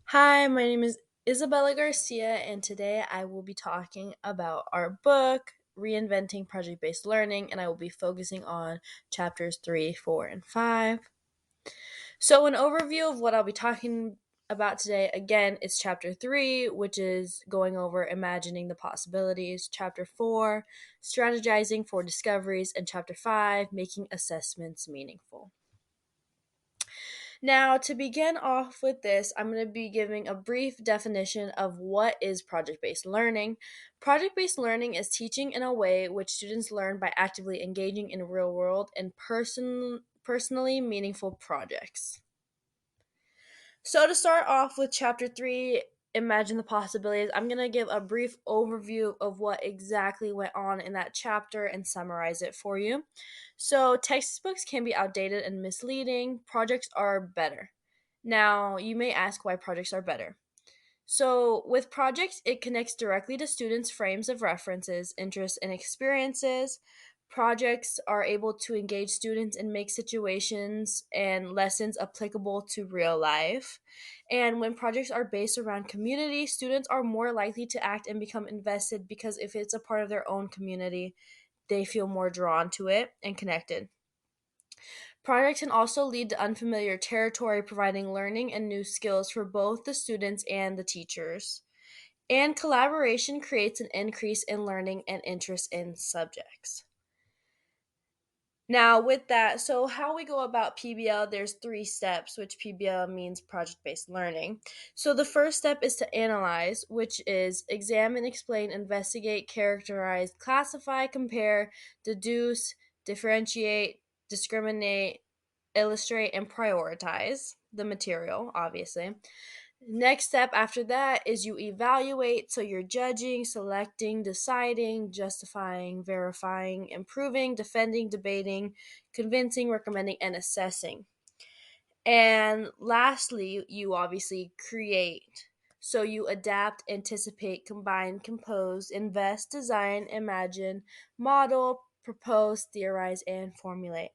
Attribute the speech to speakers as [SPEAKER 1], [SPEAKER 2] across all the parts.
[SPEAKER 1] Hi, my name is Isabella Garcia, and today I will be talking about our book, Reinventing Project Based Learning, and I will be focusing on chapters 3, 4, and 5. So, an overview of what I'll be talking about today again, it's chapter 3, which is going over imagining the possibilities, chapter 4, strategizing for discoveries, and chapter 5, making assessments meaningful. Now, to begin off with this, I'm going to be giving a brief definition of what is project based learning. Project based learning is teaching in a way which students learn by actively engaging in real world and personally meaningful projects. So, to start off with chapter 3, Imagine the Possibilities, I'm going to give a brief overview of what exactly went on in that chapter and summarize it for you. So, textbooks can be outdated and misleading, projects are better. Now, you may ask why projects are better. So, with projects, it connects directly to students' frames of references, interests, and experiences. Projects are able to engage students and make situations and lessons applicable to real life. And when projects are based around community, students are more likely to act and become invested because if it's a part of their own community, they feel more drawn to it and connected. Projects can also lead to unfamiliar territory, providing learning and new skills for both the students and the teachers. And collaboration creates an increase in learning and interest in subjects. Now, with that, so how we go about PBL, there's 3 steps, which PBL means project based learning. So, the first step is to analyze, which is examine, explain, investigate, characterize, classify, compare, deduce, differentiate, discriminate, illustrate, and prioritize the material, obviously. Next step after that is you evaluate. So you're judging, selecting, deciding, justifying, verifying, improving, defending, debating, convincing, recommending, and assessing. And lastly, you obviously create. So you adapt, anticipate, combine, compose, invest, design, imagine, model, propose, theorize, and formulate.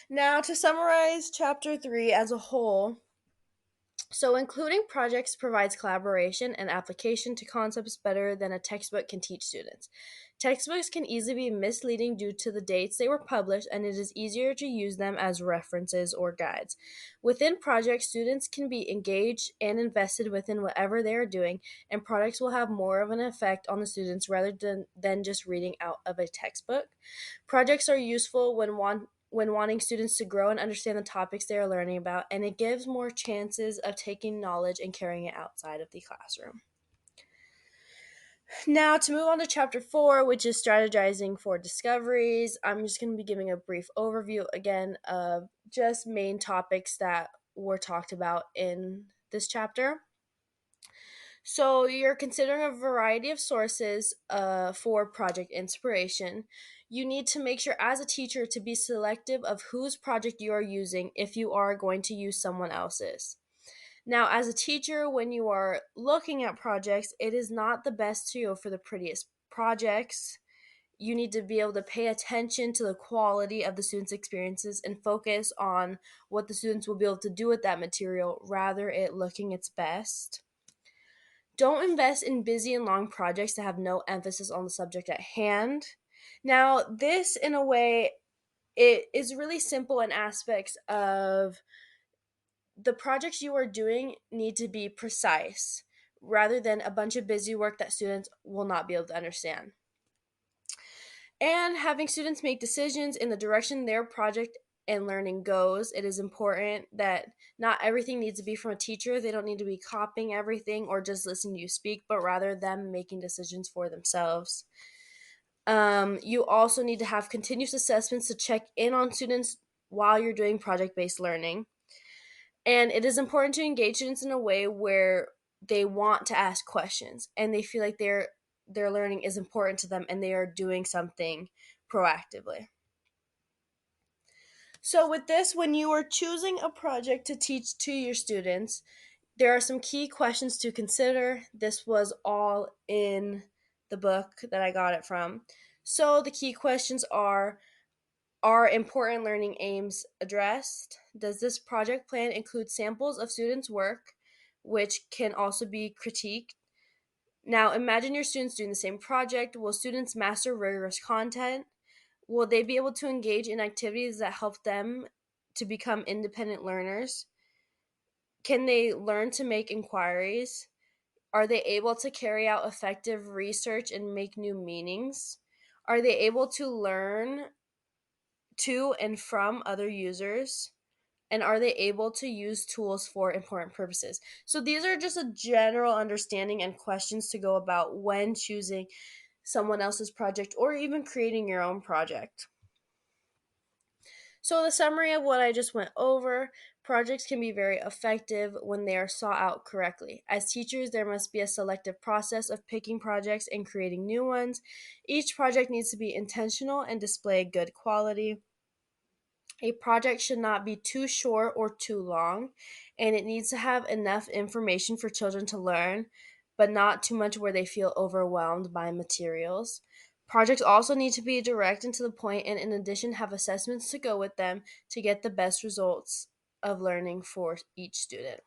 [SPEAKER 1] Now, to summarize chapter 3 as a whole, so, including projects provides collaboration and application to concepts better than a textbook can teach students. Textbooks can easily be misleading due to the dates they were published, and it is easier to use them as references or guides. Within projects, students can be engaged and invested within whatever they are doing, and projects will have more of an effect on the students rather than just reading out of a textbook. Projects are useful when wanting students to grow and understand the topics they are learning about, and it gives more chances of taking knowledge and carrying it outside of the classroom. Now, to move on to chapter 4, which is strategizing for discoveries, I'm just going to be giving a brief overview again of just main topics that were talked about in this chapter. So, you're considering a variety of sources for project inspiration. You need to make sure, as a teacher, to be selective of whose project you are using if you are going to use someone else's. Now, as a teacher, when you are looking at projects, it is not the best to go for the prettiest projects. You need to be able to pay attention to the quality of the students' experiences and focus on what the students will be able to do with that material rather it looking its best. Don't invest in busy and long projects that have no emphasis on the subject at hand. Now, this, in a way, it is really simple in aspects of the projects you are doing need to be precise rather than a bunch of busy work that students will not be able to understand. And having students make decisions in the direction their project and learning goes, it is important that not everything needs to be from a teacher. They don't need to be copying everything or just listening to you speak, but rather them making decisions for themselves. You also need to have continuous assessments to check in on students while you're doing project based learning. And it is important to engage students in a way where they want to ask questions and they feel like their learning is important to them and they are doing something proactively. So with this, when you are choosing a project to teach to your students, there are some key questions to consider. This was all in the book that I got it from. So the key questions are, Are important learning aims addressed? Does this project plan include samples of students' work, which can also be critiqued? Now, imagine your students doing the same project. Will students master rigorous content? Will they be able to engage in activities that help them to become independent learners? Can they learn to make inquiries? Are they able to carry out effective research and make new meanings? Are they able to learn to and from other users? And are they able to use tools for important purposes? So these are just a general understanding and questions to go about when choosing someone else's project or even creating your own project. So, the summary of what I just went over: projects can be very effective when they are sought out correctly. As teachers, there must be a selective process of picking projects and creating new ones. Each project needs to be intentional and display good quality. A project should not be too short or too long, and it needs to have enough information for children to learn, but not too much where they feel overwhelmed by materials. Projects also need to be direct and to the point, and in addition, have assessments to go with them to get the best results of learning for each student.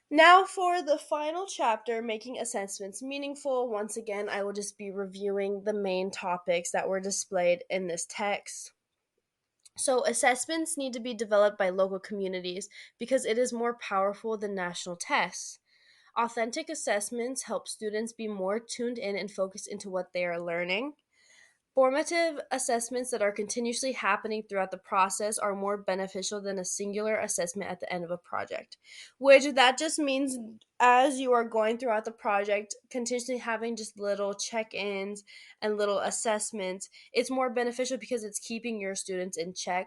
[SPEAKER 1] Now, for the final chapter, making assessments meaningful. Once again, I will just be reviewing the main topics that were displayed in this text. So, assessments need to be developed by local communities because it is more powerful than national tests. Authentic assessments help students be more tuned in and focused into what they are learning. Formative assessments that are continuously happening throughout the process are more beneficial than a singular assessment at the end of a project, which that just means as you are going throughout the project, continuously having just little check-ins and little assessments, it's more beneficial because it's keeping your students in check,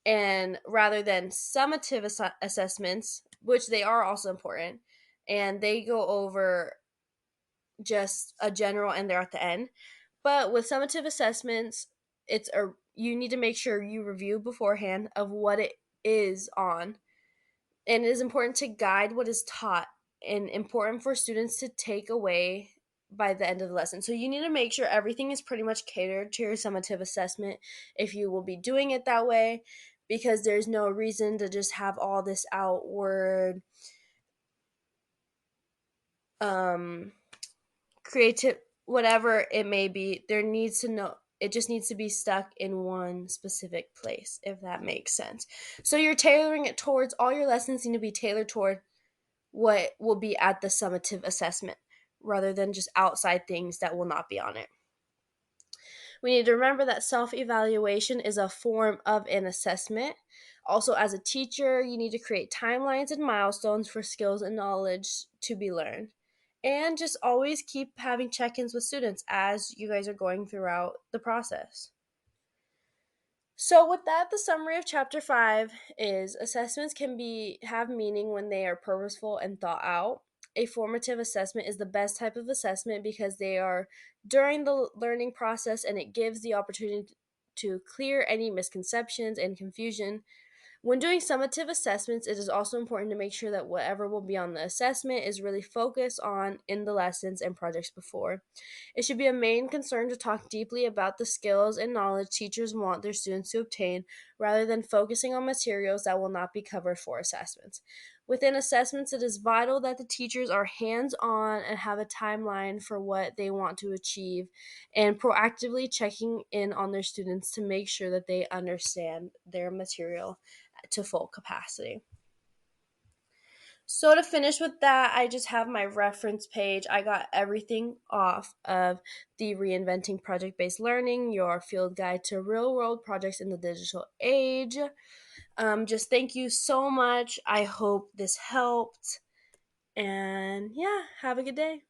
[SPEAKER 1] and rather than summative assessments, which they are also important, and they go over just a general and they're at the end. But with summative assessments, it's a you need to make sure you review beforehand of what it is on. And it is important to guide what is taught and important for students to take away by the end of the lesson. So you need to make sure everything is pretty much catered to your summative assessment if you will be doing it that way, because there's no reason to just have all this outward um creative, whatever it may be. There needs to know it just needs to be stuck in one specific place, if that makes sense. So you're tailoring it towards all your lessons need to be tailored toward what will be at the summative assessment rather than just outside things that will not be on it. We need to remember that self evaluation is a form of an assessment. Also, as a teacher, you need to create timelines and milestones for skills and knowledge to be learned. And just always keep having check ins with students as you guys are going throughout the process. So with that, the summary of chapter 5 is assessments can be have meaning when they are purposeful and thought out. A formative assessment is the best type of assessment because they are during the learning process and it gives the opportunity to clear any misconceptions and confusion. When doing summative assessments, it is also important to make sure that whatever will be on the assessment is really focused on in the lessons and projects before. It should be a main concern to talk deeply about the skills and knowledge teachers want their students to obtain rather than focusing on materials that will not be covered for assessments. Within assessments, it is vital that the teachers are hands on and have a timeline for what they want to achieve and proactively checking in on their students to make sure that they understand their material to full capacity. So to finish with that, I just have my reference page. I got everything off of the Reinventing Project-Based Learning, your field guide to real-world projects in the digital age. Just thank you so much. I hope this helped. And yeah, have a good day.